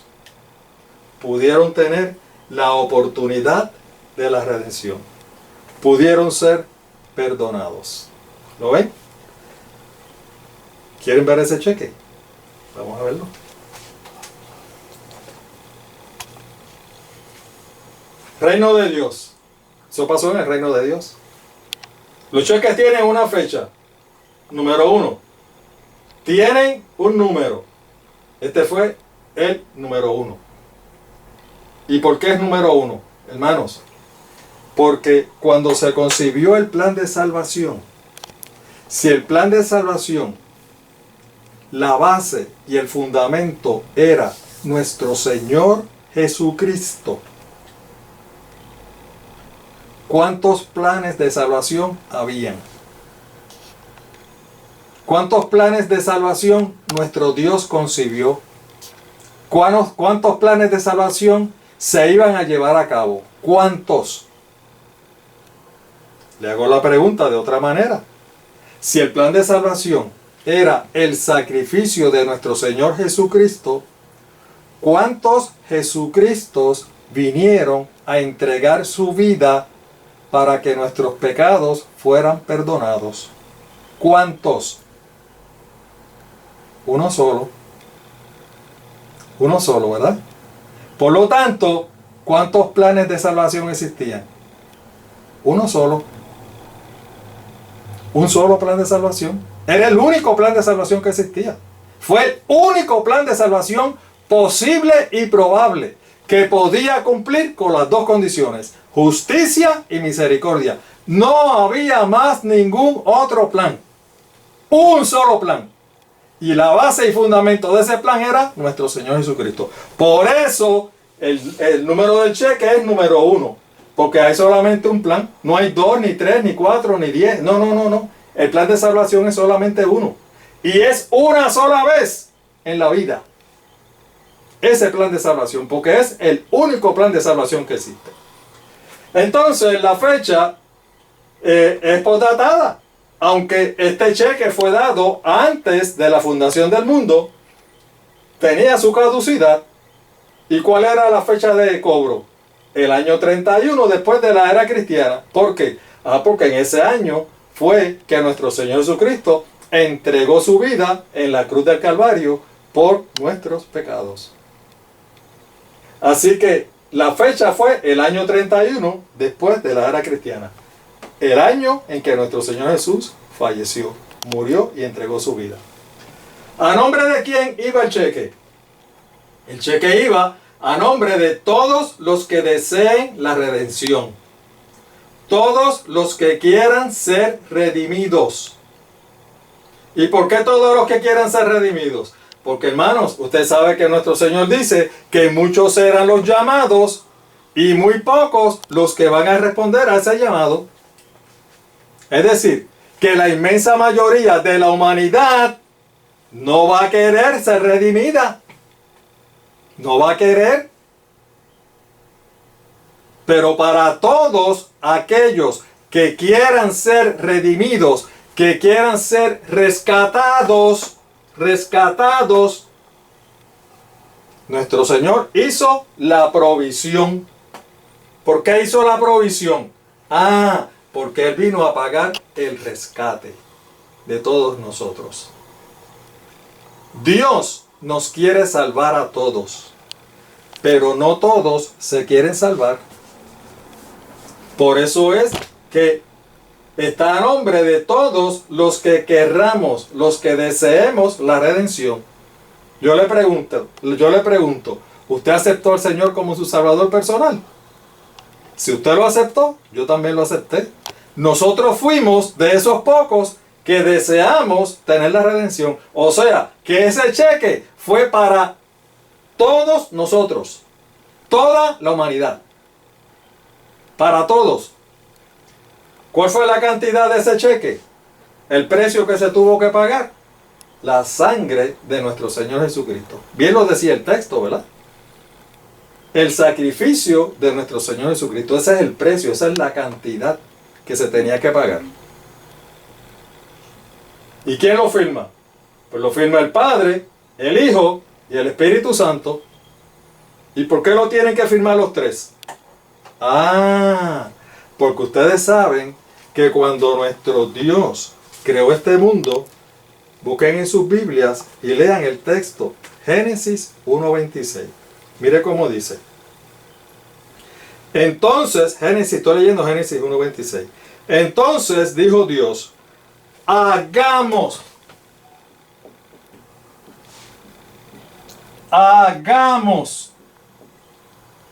pudieron tener la oportunidad de la redención. Pudieron ser perdonados. ¿Lo ven? ¿Quieren ver ese cheque? Vamos a verlo. Reino de Dios. Eso pasó en el reino de Dios. Los cheques tienen una fecha. Número 1. Tienen un número. Este fue el número 1. ¿Y por qué es número 1? Hermanos, porque cuando se concibió el plan de salvación, si el plan de salvación, la base y el fundamento era nuestro Señor Jesucristo, ¿cuántos planes de salvación habían? ¿Cuántos planes de salvación nuestro Dios concibió? ¿Cuántos planes de salvación se iban a llevar a cabo? ¿Cuántos? Le hago la pregunta de otra manera. Si el plan de salvación era el sacrificio de nuestro Señor Jesucristo, ¿cuántos Jesucristos vinieron a entregar su vida para que nuestros pecados fueran perdonados? ¿Cuántos? Uno solo. Uno solo, ¿verdad? Por lo tanto, ¿cuántos planes de salvación existían? Uno solo. Un solo plan de salvación. Era el único plan de salvación que existía. Fue el único plan de salvación posible y probable que podía cumplir con las dos condiciones: justicia y misericordia. No había más ningún otro plan. Un solo plan. Y la base y fundamento de ese plan era nuestro Señor Jesucristo. Por eso el número del cheque es número 1. Porque hay solamente un plan. No hay 2, ni 3, ni 4, ni 10. No. El plan de salvación es solamente uno. Y es una sola vez en la vida. Ese plan de salvación. Porque es el único plan de salvación que existe. Entonces la fecha es postdatada. Aunque este cheque fue dado antes de la fundación del mundo, tenía su caducidad. ¿Y cuál era la fecha de cobro? El año 31 después de la era cristiana. ¿Por qué? Porque en ese año fue que nuestro Señor Jesucristo entregó su vida en la cruz del Calvario por nuestros pecados. Así que la fecha fue el año 31 después de la era cristiana. El año en que nuestro Señor Jesús falleció, murió y entregó su vida. ¿A nombre de quién iba el cheque? El cheque iba a nombre de todos los que deseen la redención. Todos los que quieran ser redimidos. ¿Y por qué todos los que quieran ser redimidos? Porque, hermanos, usted sabe que nuestro Señor dice que muchos serán los llamados y muy pocos los que van a responder a ese llamado. Es decir, que la inmensa mayoría de la humanidad no va a querer ser redimida. No va a querer. Pero para todos aquellos que quieran ser redimidos, que quieran ser rescatados, nuestro Señor hizo la provisión. ¿Por qué hizo la provisión? Porque Él vino a pagar el rescate de todos nosotros. Dios nos quiere salvar a todos, pero no todos se quieren salvar. Por eso es que está a nombre de todos los que querramos, los que deseemos la redención. Yo le pregunto, ¿usted aceptó al Señor como su Salvador personal? Si usted lo aceptó, yo también lo acepté. Nosotros fuimos de esos pocos que deseamos tener la redención. O sea, que ese cheque fue para todos nosotros, toda la humanidad. Para todos. ¿Cuál fue la cantidad de ese cheque? El precio que se tuvo que pagar. La sangre de nuestro Señor Jesucristo. Bien lo decía el texto, ¿verdad? El sacrificio de nuestro Señor Jesucristo. Ese es el precio, esa es la cantidad que se tenía que pagar. ¿Y quién lo firma? Pues lo firma el Padre, el Hijo y el Espíritu Santo. ¿Y por qué lo tienen que firmar los tres? Porque ustedes saben que cuando nuestro Dios creó este mundo, busquen en sus Biblias y lean el texto, Génesis 1:26. Mire cómo dice. Entonces, estoy leyendo Génesis 1:26. Entonces dijo Dios, hagamos.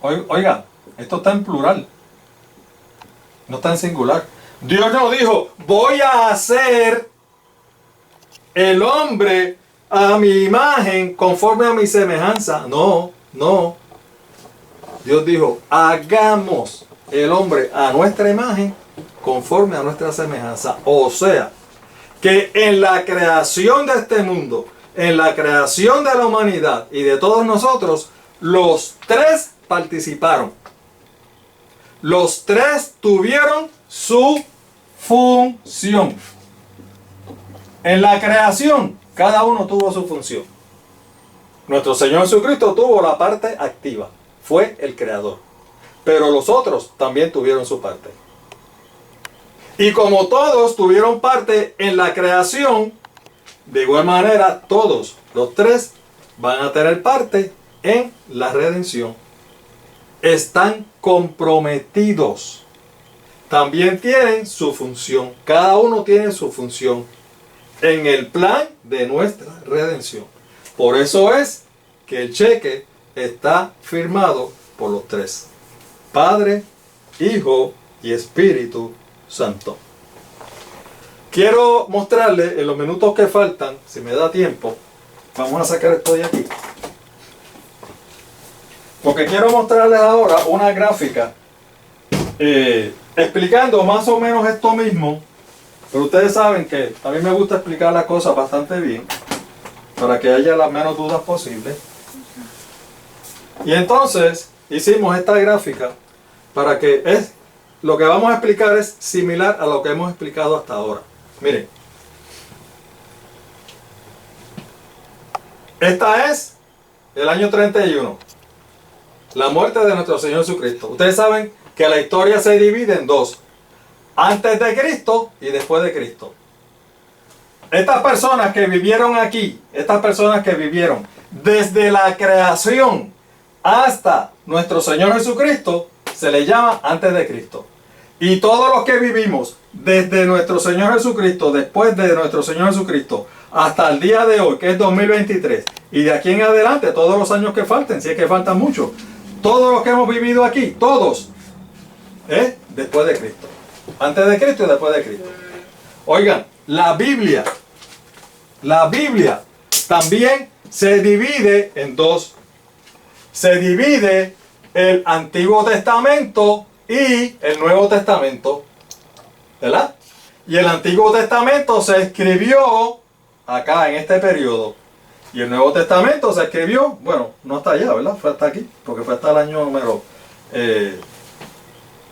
Oiga, esto está en plural. No está en singular. Dios no dijo, voy a hacer el hombre a mi imagen conforme a mi semejanza. No. Dios dijo, hagamos el hombre a nuestra imagen conforme a nuestra semejanza. O sea, que en la creación de este mundo, en la creación de la humanidad y de todos nosotros, los tres participaron. Los tres tuvieron su función. En la creación, cada uno tuvo su función. Nuestro Señor Jesucristo tuvo la parte activa. Fue el creador. Pero los otros también tuvieron su parte. Y como todos tuvieron parte en la creación, de igual manera todos, los tres, van a tener parte en la redención. Están comprometidos. También tienen su función. Cada uno tiene su función en el plan de nuestra redención. Por eso es que el cheque está firmado por los tres: Padre, Hijo y Espíritu Santo. Quiero mostrarles en los minutos que faltan, si me da tiempo, vamos a sacar esto de aquí. Porque quiero mostrarles ahora una gráfica explicando más o menos esto mismo. Pero ustedes saben que a mí me gusta explicar las cosas bastante bien, para que haya las menos dudas posibles. Y entonces hicimos esta gráfica para que lo que vamos a explicar es similar a lo que hemos explicado hasta ahora. Miren. Esta es el año 31. La muerte de nuestro Señor Jesucristo. Ustedes saben que la historia se divide en dos: antes de Cristo y después de Cristo. Estas personas que vivieron aquí, estas personas que vivieron desde la creación hasta nuestro Señor Jesucristo, se les llama antes de Cristo. Y todos los que vivimos desde nuestro Señor Jesucristo, después de nuestro Señor Jesucristo, hasta el día de hoy, que es 2023, Y de aquí en adelante, todos los años que falten, si es que faltan mucho, todos los que hemos vivido aquí, todos, después de Cristo. Antes de Cristo y después de Cristo. Oigan, la Biblia también se divide en dos. Se divide el Antiguo Testamento y el Nuevo Testamento, ¿verdad? Y el Antiguo Testamento se escribió acá en este periodo. Y el Nuevo Testamento se escribió, bueno, no hasta allá, ¿verdad? Fue hasta aquí, porque fue hasta el año número,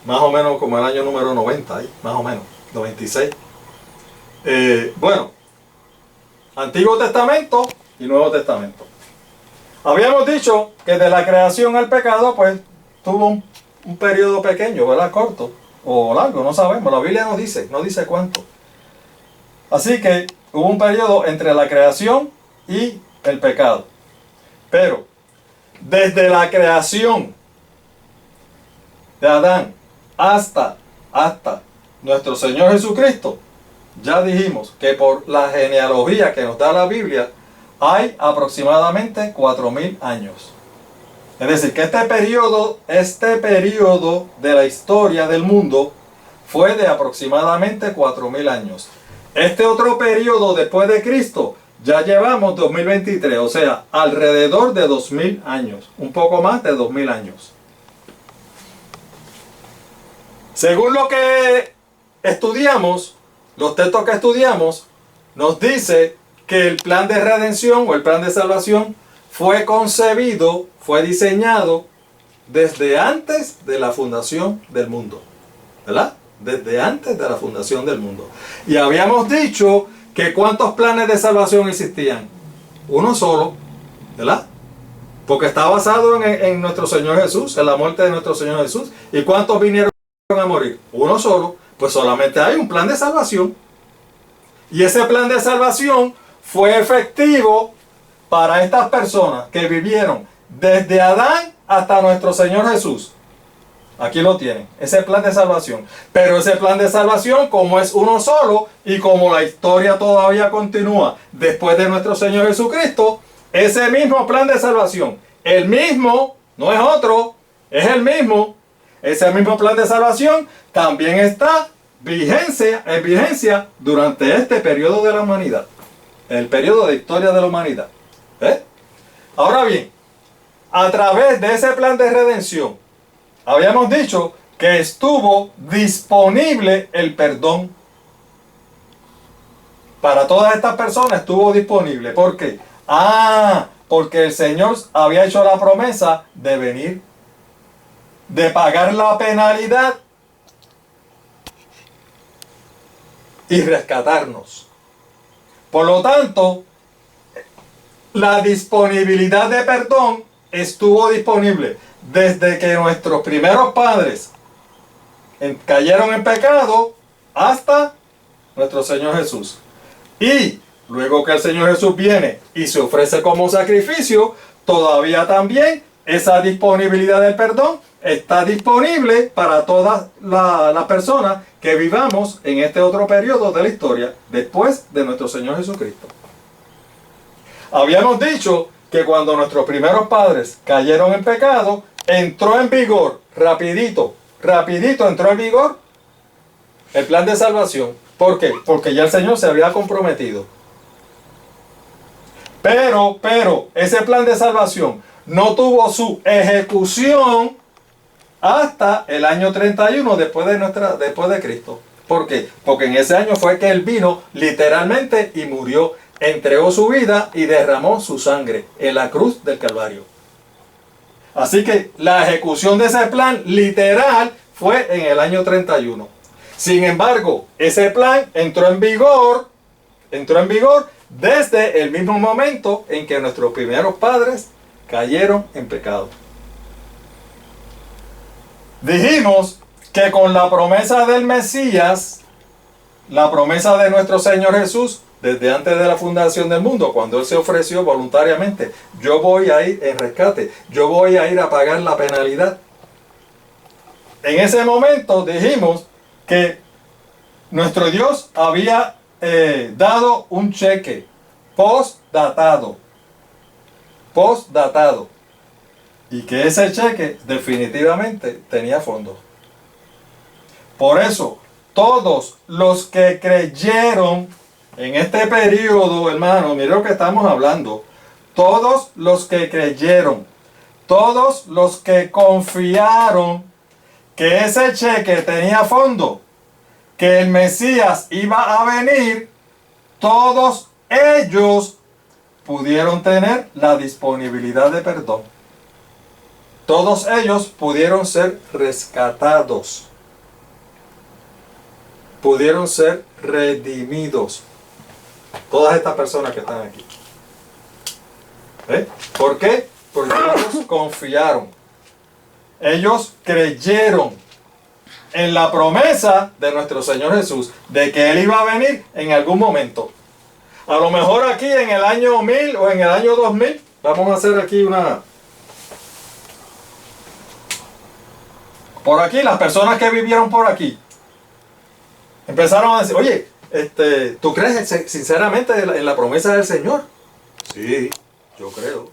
más o menos como el año número 90, ahí, más o menos, 96. Bueno, Antiguo Testamento y Nuevo Testamento. Habíamos dicho que de la creación al pecado, pues, tuvo un periodo pequeño, ¿verdad? Corto o largo, no sabemos. La Biblia no dice cuánto. Así que hubo un periodo entre la creación y el pecado. Pero, desde la creación de Adán hasta nuestro Señor Jesucristo, ya dijimos que por la genealogía que nos da la Biblia, hay aproximadamente 4000 años. Es decir, que este periodo de la historia del mundo fue de aproximadamente 4000 años. Este otro periodo después de Cristo, ya llevamos 2023, o sea, alrededor de 2000 años, un poco más de 2000 años. Según lo que estudiamos, los textos que estudiamos, nos dice que el plan de redención o el plan de salvación fue concebido, fue diseñado desde antes de la fundación del mundo, ¿verdad? Desde antes de la fundación del mundo. Y habíamos dicho que ¿cuántos planes de salvación existían? Uno solo, ¿verdad? Porque está basado en nuestro Señor Jesús, en la muerte de nuestro Señor Jesús. ¿Y cuántos vinieron a morir? Uno solo. Pues solamente hay un plan de salvación. Y ese plan de salvación fue efectivo para estas personas que vivieron desde Adán hasta nuestro Señor Jesús. Aquí lo tienen, ese plan de salvación. Pero ese plan de salvación, como es uno solo y como la historia todavía continúa después de nuestro Señor Jesucristo, ese mismo plan de salvación, el mismo, no es otro, es el mismo, ese mismo plan de salvación también está en vigencia durante este periodo de la humanidad, el periodo de historia de la humanidad. Ahora bien, a través de ese plan de redención, habíamos dicho que estuvo disponible el perdón. Para todas estas personas estuvo disponible. ¿Por qué? Porque el Señor había hecho la promesa de venir, de pagar la penalidad y rescatarnos. Por lo tanto, la disponibilidad de perdón estuvo disponible desde que nuestros primeros padres cayeron en pecado hasta nuestro Señor Jesús. Y luego que el Señor Jesús viene y se ofrece como sacrificio, todavía también esa disponibilidad del perdón está disponible para todas las personas que vivamos en este otro periodo de la historia después de nuestro Señor Jesucristo. Habíamos dicho que cuando nuestros primeros padres cayeron en pecado, entró en vigor, rapidito entró en vigor el plan de salvación. ¿Por qué? Porque ya el Señor se había comprometido. Pero ese plan de salvación no tuvo su ejecución hasta el año 31 después de Cristo. ¿Por qué? Porque en ese año fue que Él vino literalmente y murió, entregó su vida y derramó su sangre en la cruz del Calvario. Así que la ejecución de ese plan literal fue en el año 31. Sin embargo, ese plan entró en vigor desde el mismo momento en que nuestros primeros padres cayeron en pecado. Dijimos que con la promesa del Mesías, la promesa de nuestro Señor Jesús, desde antes de la fundación del mundo, cuando Él se ofreció voluntariamente, yo voy a ir en rescate, yo voy a ir a pagar la penalidad. En ese momento dijimos que nuestro Dios había dado un cheque postdatado. postdatado. Y que ese cheque definitivamente tenía fondos. Por eso, todos los que creyeron en este periodo, hermano, mire lo que estamos hablando. Todos los que creyeron, todos los que confiaron que ese cheque tenía fondo, que el Mesías iba a venir, todos ellos pudieron tener la disponibilidad de perdón. Todos ellos pudieron ser rescatados. Pudieron ser redimidos. Todas estas personas que están aquí. ¿Por qué? Porque ellos confiaron. Ellos creyeron en la promesa de nuestro Señor Jesús de que Él iba a venir en algún momento. A lo mejor aquí en el año 1000 o en el año 2000. Vamos a hacer aquí una... Por aquí, las personas que vivieron por aquí empezaron a decir, oye, ¿tú crees sinceramente en la promesa del Señor? Sí, yo creo.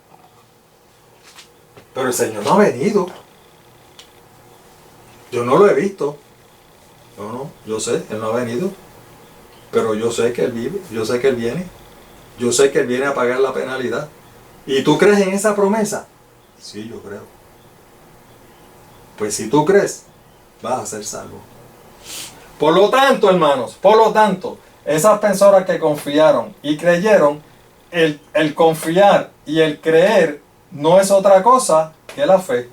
Pero el Señor no ha venido. Yo no lo he visto. No, yo sé, Él no ha venido. Pero yo sé que Él vive, yo sé que Él viene. Yo sé que Él viene a pagar la penalidad. ¿Y tú crees en esa promesa? Sí, yo creo. Pues si tú crees, vas a ser salvo. Por lo tanto, hermanos, esas personas que confiaron y creyeron, el confiar y el creer no es otra cosa que la fe.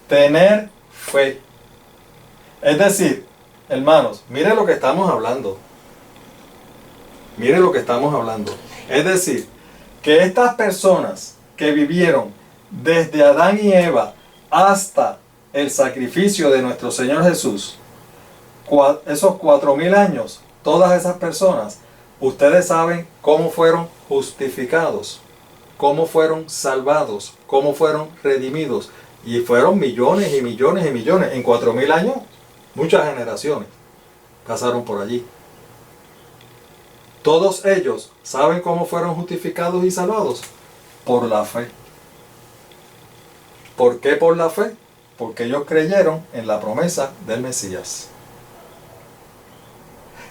Tener fe. Es decir, hermanos, mire lo que estamos hablando. Mire lo que estamos hablando. Es decir, que estas personas que vivieron desde Adán y Eva hasta el sacrificio de nuestro Señor Jesús, esos 4000 años, todas esas personas, ustedes saben cómo fueron justificados, cómo fueron salvados, cómo fueron redimidos. Y fueron millones y millones y millones. En 4000 años, muchas generaciones pasaron por allí. Todos ellos saben cómo fueron justificados y salvados. Por la fe. ¿Por qué por la fe? Porque ellos creyeron en la promesa del Mesías.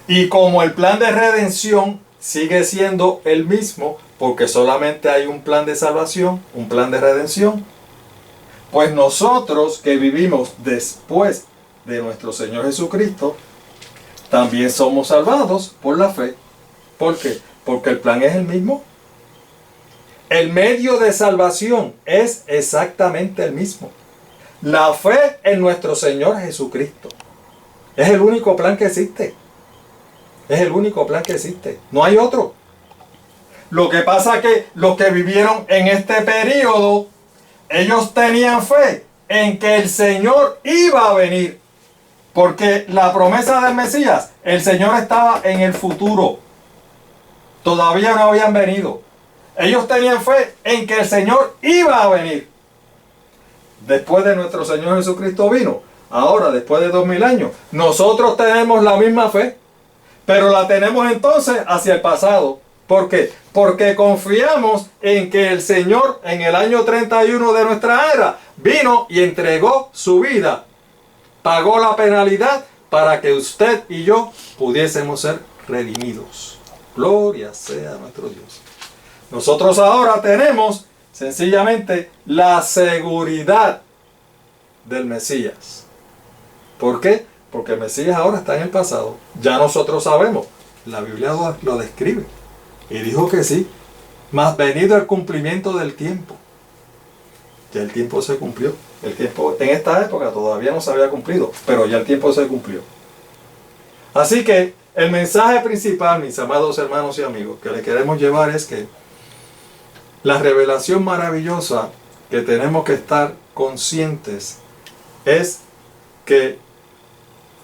Y como el plan de redención sigue siendo el mismo, porque solamente hay un plan de salvación, un plan de redención, pues nosotros que vivimos después de nuestro Señor Jesucristo, también somos salvados por la fe. ¿Por qué? Porque el plan es el mismo. El medio de salvación es exactamente el mismo. La fe en nuestro Señor Jesucristo. Es el único plan que existe. Es el único plan que existe. No hay otro. Lo que pasa es que los que vivieron en este periodo, ellos tenían fe en que el Señor iba a venir. Porque la promesa del Mesías, el Señor estaba en el futuro. Todavía no habían venido. Ellos tenían fe en que el Señor iba a venir. Después de nuestro Señor Jesucristo vino. Ahora, después de 2000 años, nosotros tenemos la misma fe. Pero la tenemos entonces hacia el pasado. ¿Por qué? Porque confiamos en que el Señor en el año 31 de nuestra era vino y entregó su vida. Pagó la penalidad para que usted y yo pudiésemos ser redimidos. Gloria sea a nuestro Dios. Nosotros ahora tenemos sencillamente la seguridad del Mesías. ¿Por qué? Porque el Mesías ahora está en el pasado. Ya nosotros sabemos. La Biblia lo describe. Y dijo que sí. Mas venido el cumplimiento del tiempo. Ya el tiempo se cumplió. El tiempo en esta época todavía no se había cumplido. Pero ya el tiempo se cumplió. Así que el mensaje principal, mis amados hermanos y amigos, que le queremos llevar es que la revelación maravillosa que tenemos que estar conscientes es que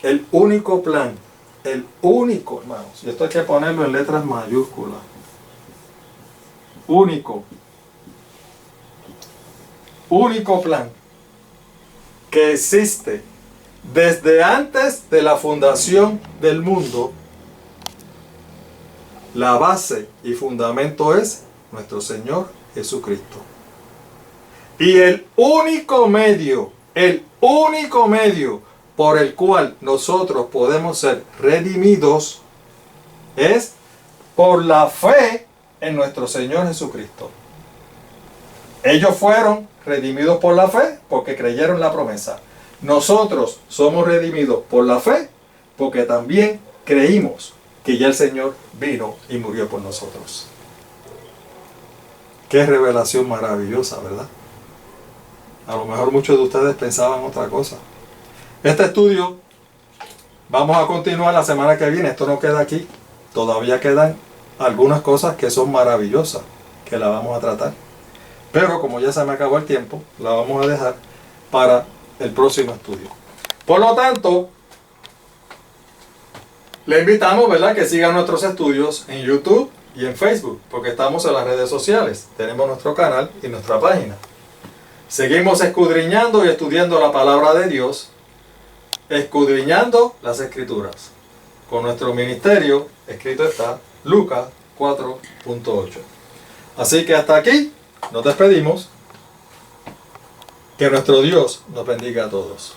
el único plan, el único, hermanos, y esto hay que ponerlo en letras mayúsculas, único plan que existe desde antes de la fundación del mundo, la base y fundamento es nuestro Señor Jesucristo. Y el único medio por el cual nosotros podemos ser redimidos es por la fe en nuestro Señor Jesucristo. Ellos fueron redimidos por la fe porque creyeron la promesa. Nosotros somos redimidos por la fe porque también creímos que ya el Señor vino y murió por nosotros. Qué revelación maravillosa, ¿verdad? A lo mejor muchos de ustedes pensaban otra cosa. Este estudio vamos a continuar la semana que viene. Esto no queda aquí. Todavía quedan algunas cosas que son maravillosas, que la vamos a tratar. Pero como ya se me acabó el tiempo, la vamos a dejar para el próximo estudio. Por lo tanto, le invitamos, ¿verdad?, que sigan nuestros estudios en YouTube y en Facebook, porque estamos en las redes sociales. Tenemos nuestro canal y nuestra página. Seguimos escudriñando y estudiando la palabra de Dios, escudriñando las Escrituras. Con nuestro ministerio, escrito está Lucas 4.8. Así que hasta aquí nos despedimos. Que nuestro Dios nos bendiga a todos.